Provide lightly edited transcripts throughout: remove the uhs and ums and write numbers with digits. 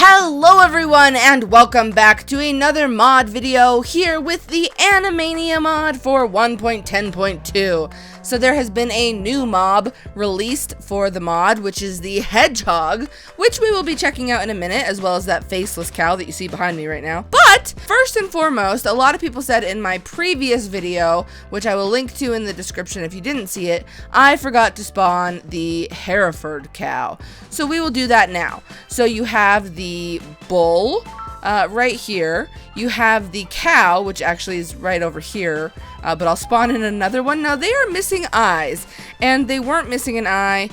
Hello everyone and welcome back to another mod video here with the Animania Mod for 1.10.2. So there has been a new mob released for the mod, which is the Hedgehog, which we will be checking out in a minute, as well as that faceless cow that you see behind me right now. But first and foremost, a lot of people said in my previous video, which I will link to in the description if you didn't see it, I forgot to spawn the Hereford cow. So we will do that now. So you have the bull right here. You have the cow, which actually is right over here, but I'll spawn in another one. Now, they are missing eyes, and they weren't missing an eye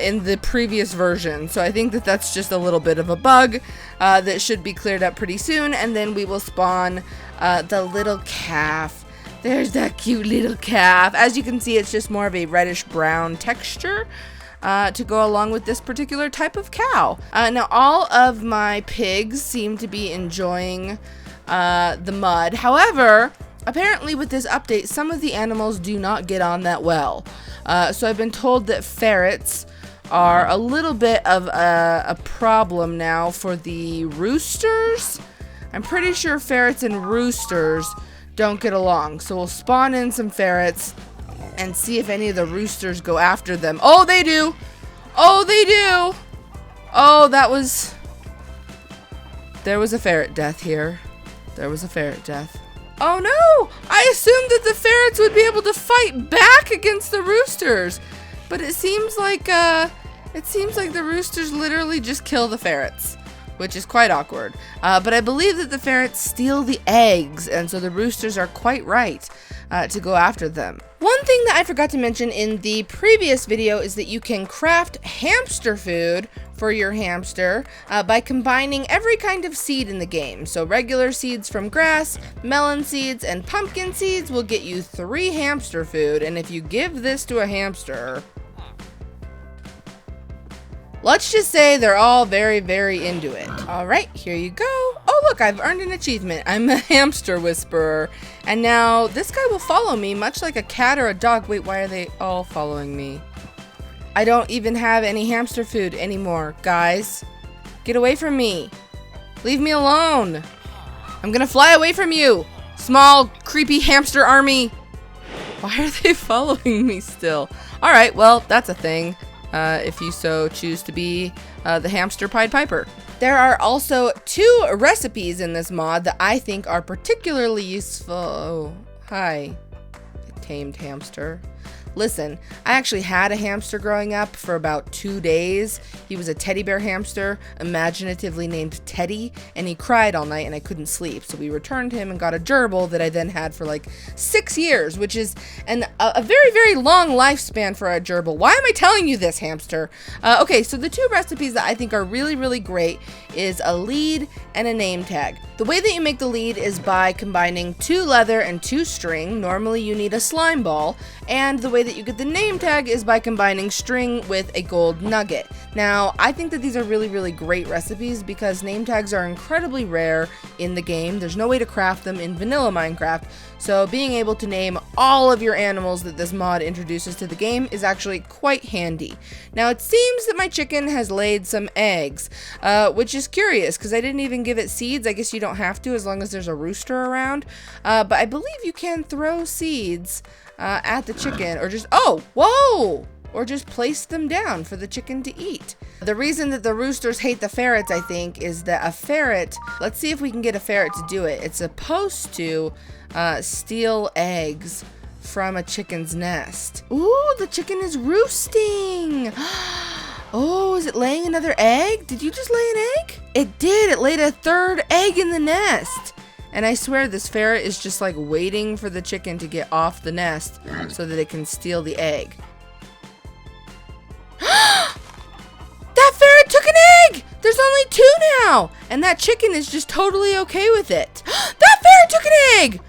in the previous version, so I think that that's just a little bit of a bug that should be cleared up pretty soon, and then we will spawn the little calf. There's that cute little calf. As you can see, it's just more of a reddish-brown texture to go along with this particular type of cow. Now, all of my pigs seem to be enjoying the mud. However, apparently with this update, some of the animals do not get on that well. So I've been told that ferrets are a little bit of a problem now for the roosters. I'm pretty sure ferrets and roosters don't get along. So we'll spawn in some ferrets and see if any of the roosters go after them. Oh, they do! Oh, they do! Oh, there was a ferret death here. There was a ferret death. Oh no! I assumed that the ferrets would be able to fight back against the roosters. But it seems like the roosters literally just kill the ferrets, which is quite awkward. But I believe that the ferrets steal the eggs, and so the roosters are quite right to go after them. One thing that I forgot to mention in the previous video is that you can craft hamster food for your hamster by combining every kind of seed in the game. So regular seeds from grass, melon seeds, and pumpkin seeds will get you 3 hamster food, and if you give this to a hamster, let's just say they're all very, very into it. All right, here you go. Oh, look, I've earned an achievement. I'm a Hamster Whisperer. And now this guy will follow me, much like a cat or a dog. Wait, why are they all following me? I don't even have any hamster food anymore, guys. Get away from me. Leave me alone. I'm gonna fly away from you, small, creepy hamster army. Why are they following me still? All right, well, that's a thing. If you so choose to be the Hamster Pied Piper. There are also 2 recipes in this mod that I think are particularly useful. Oh, hi, Tamed Hamster. Listen, I actually had a hamster growing up for about 2 days. He was a teddy bear hamster, imaginatively named Teddy, and he cried all night and I couldn't sleep. So we returned him and got a gerbil that I then had for like 6 years, which is a very, very long lifespan for a gerbil. Why am I telling you this, hamster? Okay, so the 2 recipes that I think are really, really great is a lead and a name tag. The way that you make the lead is by combining 2 leather and 2 string. Normally you need a slime ball, and the way that you get the name tag is by combining string with a gold nugget. Now, I think that these are really, really great recipes because name tags are incredibly rare in the game. There's no way to craft them in vanilla Minecraft, so being able to name all of your animals that this mod introduces to the game is actually quite handy. Now, it seems that my chicken has laid some eggs, which is curious because I didn't even give it seeds. I guess you don't have to as long as there's a rooster around, but I believe you can throw seeds at the chicken, or just, oh, whoa, or just place them down for the chicken to eat. The reason that the roosters hate the ferrets, I think, is that a ferret, let's see if we can get a ferret to do it. It's supposed to steal eggs from a chicken's nest. Ooh, the chicken is roosting. Oh, is it laying another egg? Did you just lay an egg? It did. It laid a 3rd egg in the nest. And I swear this ferret is just like waiting for the chicken to get off the nest so that it can steal the egg. That ferret took an egg! There's only 2 now! And that chicken is just totally okay with it. That ferret took an egg!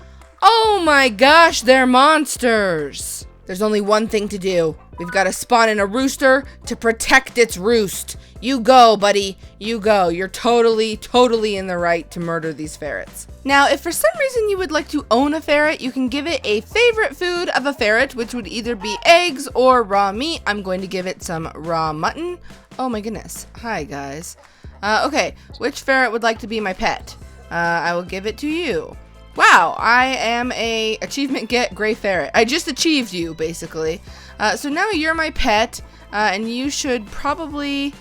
Oh my gosh, they're monsters. There's only one thing to do. We've got to spawn in a rooster to protect its roost. You go, buddy. You go. You're totally, totally in the right to murder these ferrets. Now, if for some reason you would like to own a ferret, you can give it a favorite food of a ferret, which would either be eggs or raw meat. I'm going to give it some raw mutton. Oh my goodness. Hi, guys. Okay, which ferret would like to be my pet? I will give it to you. Wow, I am a achievement get gray ferret. I just achieved you, basically. So now you're my pet, and you should probably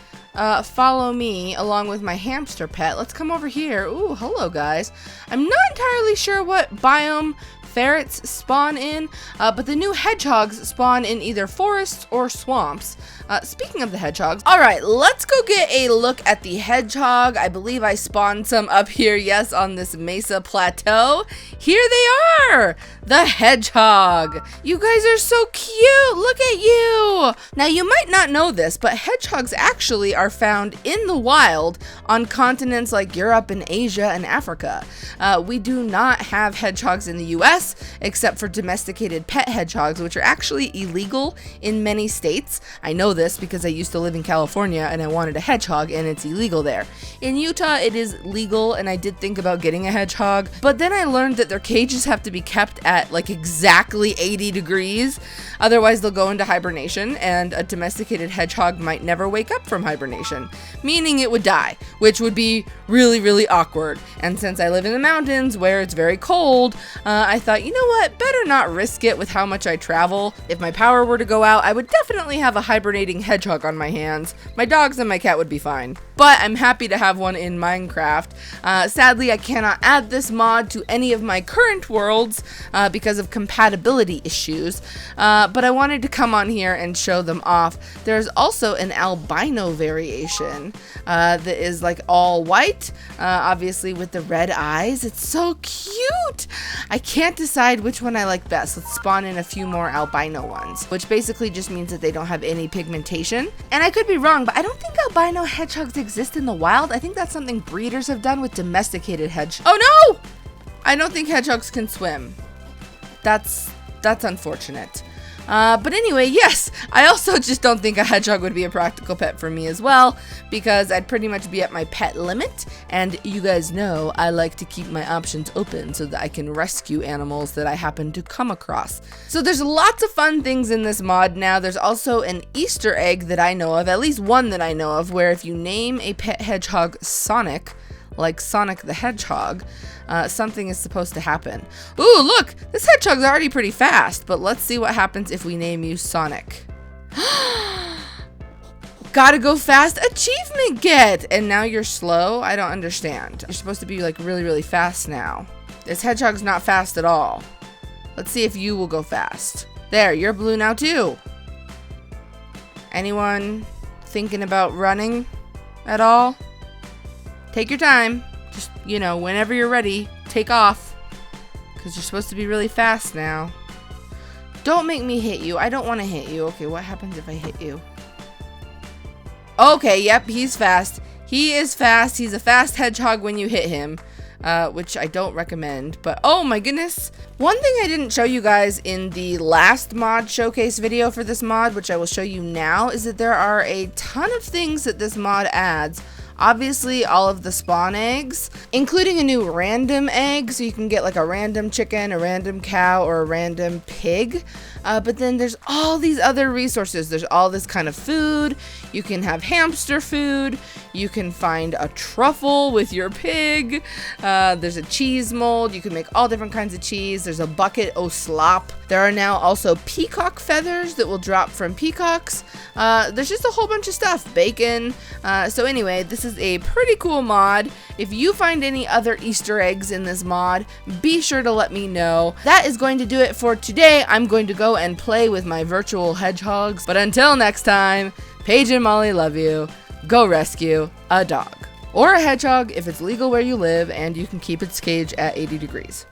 follow me along with my hamster pet. Let's come over here. Ooh, hello, guys. I'm not entirely sure what biome ferrets spawn in, but the new hedgehogs spawn in either forests or swamps. Speaking of the hedgehogs, all right, let's go get a look at the hedgehog. I believe I spawned some up here, yes, on this mesa plateau. Here they are, the hedgehog. You guys are so cute, look at you. Now, you might not know this, but hedgehogs actually are found in the wild on continents like Europe and Asia and Africa. We do not have hedgehogs in the US, except for domesticated pet hedgehogs, which are actually illegal in many states. I know this because I used to live in California and I wanted a hedgehog and it's illegal there. In Utah, it is legal and I did think about getting a hedgehog, but then I learned that their cages have to be kept at like exactly 80 degrees. Otherwise, they'll go into hibernation and a domesticated hedgehog might never wake up from hibernation, meaning it would die, which would be really, really awkward. And since I live in the mountains where it's very cold, I thought, you know what, better not risk it with how much I travel. If my power were to go out, I would definitely have a hibernating hedgehog on my hands. My dogs and my cat would be fine, but I'm happy to have one in Minecraft. Sadly, I cannot add this mod to any of my current worlds because of compatibility issues, but I wanted to come on here and show them off. There's also an albino variation that is like all white, obviously with the red eyes. It's so cute. I can't decide which one I like best. Let's spawn in a few more albino ones, which basically just means that they don't have any pigmentation. And I could be wrong, but I don't think albino hedgehogs exist in the wild. I think that's something breeders have done with domesticated hedgehogs. Oh no! I don't think hedgehogs can swim. That's unfortunate. But anyway, yes, I also just don't think a hedgehog would be a practical pet for me as well, because I'd pretty much be at my pet limit, and you guys know I like to keep my options open so that I can rescue animals that I happen to come across. So there's lots of fun things in this mod now. There's also an Easter egg that I know of, at least one that I know of, where if you name a pet hedgehog Sonic, like Sonic the Hedgehog, something is supposed to happen. Ooh, look, this hedgehog's already pretty fast, but let's see what happens if we name you Sonic. Gotta go fast achievement get! And now you're slow? I don't understand. You're supposed to be like really, really fast now. This hedgehog's not fast at all. Let's see if you will go fast. There, you're blue now too. Anyone thinking about running at all? Take your time. Just, you know, whenever you're ready, take off. Because you're supposed to be really fast now. Don't make me hit you. I don't want to hit you. Okay, what happens if I hit you? Okay, yep, he's fast. He is fast. He's a fast hedgehog when you hit him. Which I don't recommend. But, oh my goodness. One thing I didn't show you guys in the last mod showcase video for this mod, which I will show you now, is that there are a ton of things that this mod adds. Obviously, all of the spawn eggs, including a new random egg, so you can get like a random chicken, a random cow, or a random pig. But then there's all these other resources. There's all this kind of food. You can have hamster food. You can find a truffle with your pig. There's a cheese mold. You can make all different kinds of cheese. There's a bucket o' slop. There are now also peacock feathers that will drop from peacocks. There's just a whole bunch of stuff. Bacon. So anyway, this is a pretty cool mod. If you find any other Easter eggs in this mod, be sure to let me know. That is going to do it for today. I'm going to go and play with my virtual hedgehogs. But until next time, Paige and Molly love you. Go rescue a dog. Or a hedgehog if it's legal where you live and you can keep its cage at 80 degrees.